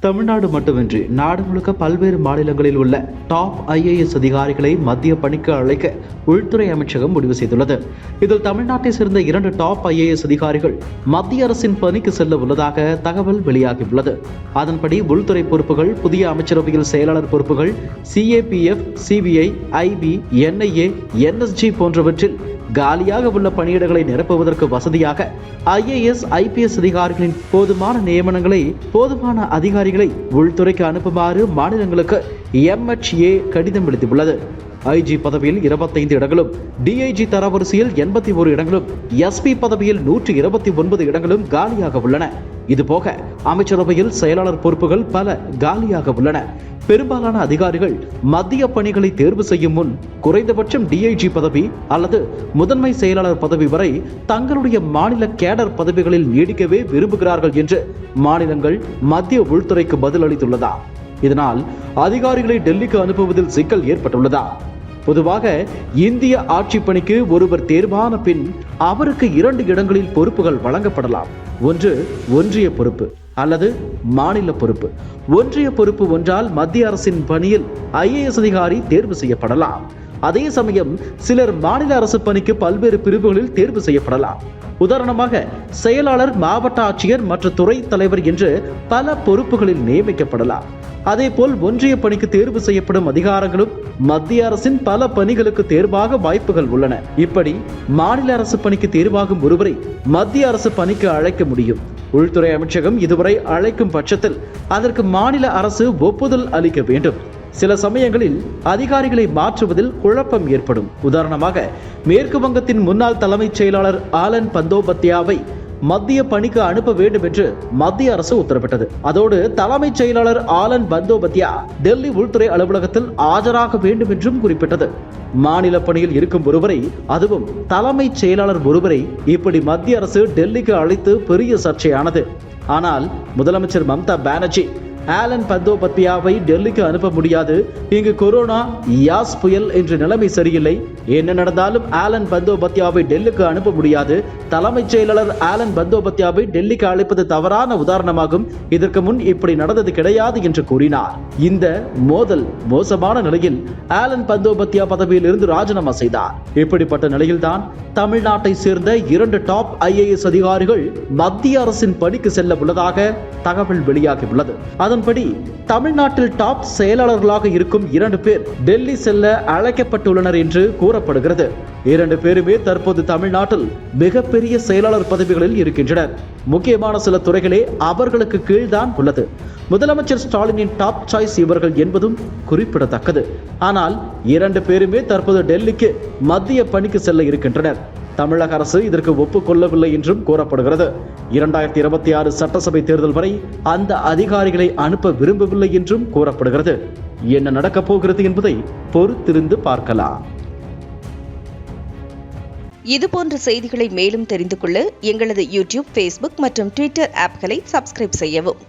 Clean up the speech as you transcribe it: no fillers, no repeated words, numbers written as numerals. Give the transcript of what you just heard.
தமிழ்நாடு மட்டுமின்றி நாடு முழுக்க பல்வேறு மாநிலங்களில் உள்ள டாப் IAS அதிகாரிகளை மத்திய பணிக்கு அழைக்க உள்துறை அமைச்சகம் முடிவு செய்துள்ளது. இதில் தமிழ்நாட்டை சேர்ந்த 2 டாப் IAS அதிகாரிகள் மத்திய அரசின் பணிக்கு செல்ல உள்ளதாக தகவல் வெளியாகியுள்ளது. அதன்படி உள்துறை பொறுப்புகள், புதிய அமைச்சரவையில் செயலாளர் பொறுப்புகள், CAPF, CBI, IB, NIA, NSG போன்றவற்றில் காலியாக உள்ள பணியிடங்களை நிரப்புவதற்கு வசதியாக IAS, IPS அதிகாரிகளின் போதுமான அதிகாரிகளை உள்துறைக்கு அனுப்புமாறு மாநிலங்களுக்கு MHA கடிதம் எழுதியுள்ளது. IG பதவியில் 25 இடங்களும், DIG தரவரிசையில் 81 இடங்களும், SP பதவியில் 129 இடங்களும் காலியாக உள்ளன. இதுபோக அமைச்சரவையில் செயலாளர் பொறுப்புகள் பல காலியாக உள்ளன. பெரும்பாலான அதிகாரிகள் மத்திய பணிகளை தேர்வு செய்யும் முன் குறைந்தபட்சம் DIG பதவி அல்லது முதன்மை செயலாளர் பதவி வரை தங்களுடைய மாநில கேடர் பதவிகளில் நீடிக்கவே விரும்புகிறார்கள் என்று மாநிலங்கள் மத்திய உள்துறைக்கு பதில் அளித்துள்ளதா? இதனால் அதிகாரிகளை டெல்லிக்கு அனுப்புவதில் சிக்கல் ஏற்பட்டுள்ளதா? பொதுவாக இந்திய ஆட்சி பணிக்கு ஒருவர் தேர்வான பின் அவருக்கு 2 இடங்களில் பொறுப்புகள் வழங்கப்படலாம். ஒன்று ஒன்றிய பொறுப்பு அல்லது மாநில பொறுப்பு. ஒன்றிய பொறுப்பு ஒன்றால் மத்திய அரசின் பணியில் IAS அதிகாரி தேர்வு செய்யப்படலாம். அதே சமயம் சிலர் மாநில அரசு பணிக்கு பல்வேறு பிரிவுகளில் தேர்வு செய்யப்படலாம். உதாரணமாக செயலாளர், மாவட்ட ஆட்சியர் மற்றும் துறை தலைவர் என்று பல பொறுப்புகளில் நியமிக்கப்படலாம். அதேபோல் ஒன்றிய பணிக்கு தேர்வு செய்யப்படும் அதிகாரங்களும் மத்திய அரசின் பல பணிகளுக்கு தேர்வாக வாய்ப்புகள் உள்ளன. இப்படி மாநில அரசு பணிக்கு தேர்வாகும் ஒருவரை மத்திய அரசு பணிக்கு அழைக்க முடியும். உள்துறை அமைச்சகம் இதுவரை அழைக்கும் பட்சத்தில் அதற்கு மாநில அரசு ஒப்புதல் அளிக்க வேண்டும். சில சமயங்களில் அதிகாரிகளை மாற்றுவதில் குழப்பம் ஏற்படும். உதாரணமாக மேற்கு வங்கத்தின் முன்னாள் தலைமைச் செயலாளர் ஆலன் பந்தோபத்யாவை மத்திய பணிக்கு அனுப்ப வேண்டும் என்று மத்திய அரசு உத்தரவிட்டது. அதோடு தலைமைச் செயலாளர் ஆலன் பந்தோபத்யா டெல்லி உள்துறை அலுவலகத்தில் ஆஜராக வேண்டும் என்றும் குறிப்பிட்டது. மாநில பணியில் இருக்கும் ஒருவரை, அதுவும் தலைமைச் செயலாளர் ஒருவரை இப்படி மத்திய அரசு டெல்லிக்கு அழைத்து பெரிய சர்ச்சையானது. ஆனால் முதலமைச்சர் மம்தா பானர்ஜி ஆலன் பந்தோபத்யாவை டெல்லிக்கு அனுப்ப முடியாது, இங்கு கொரோனா, யாஸ் புயல் என்ற நிலைமை சரியில்லை, என்ன நடந்தாலும் ஆலன் பந்தோபத்யாவை டெல்லிக்கு அனுப்ப முடியாது, தலைமைச் செயலாளர் ஆலன் பந்தோபத்யாவை டெல்லிக்கு அழைப்பது தவறான உதாரணமாகும், இதற்கு முன் இப்படி நடந்தது கிடையாது என்று கூறினார். இந்த மோதல் மோசமான நிலையில் ஆலன் பந்தோபத்யா பதவியில் இருந்து ராஜினாமா செய்தார். இப்படிப்பட்ட நிலையில்தான் தமிழ்நாட்டை சேர்ந்த 2 டாப் IAS அதிகாரிகள் மத்திய அரசின் பணிக்கு செல்ல உள்ளதாக தகவல் வெளியாகியுள்ளது. அதன்படி தமிழ்நாட்டில் டாப் செயலாளர்களாக இருக்கும் 2 பேர் டெல்லி செல்ல அழைக்கப்பட்டுள்ளனர் என்று கூறப்படுகிறது. 2 பேருமே தற்போது தமிழ்நாட்டில் மிகப்பெரிய செயலாளர் பதவிகளில் இருக்கின்றனர். முக்கியமான சில துறைகளே அவர்களுக்கு கீழ்தான் உள்ளது. முதலமைச்சர் ஸ்டாலினின் டாப் சாய்ஸ் இவர்கள் என்பதும் குறிப்பிடத்தக்கது. ஆனால் 2 பேருமே தற்போது டெல்லிக்கு மத்திய பணிக்கு செல்ல இருக்கின்றனர். தமிழக அரசு இதற்கு ஒப்புக்கொள்ளவில்லை என்றும் கூறப்படுகிறது. 2026 சட்டசபை தேர்தல் வரை அந்த அதிகாரிகளை அனுப்ப விரும்பவில்லை என்றும் கூறப்படுகிறது. என்ன நடக்கப் போகிறது என்பதை பொறுத்திருந்து பார்க்கலாம். இதுபோன்ற செய்திகளை மேலும் தெரிந்து கொள்ள எங்களது YouTube, Facebook மற்றும் Twitter ஆப்களை சப்ஸ்கிரைப் செய்யவும்.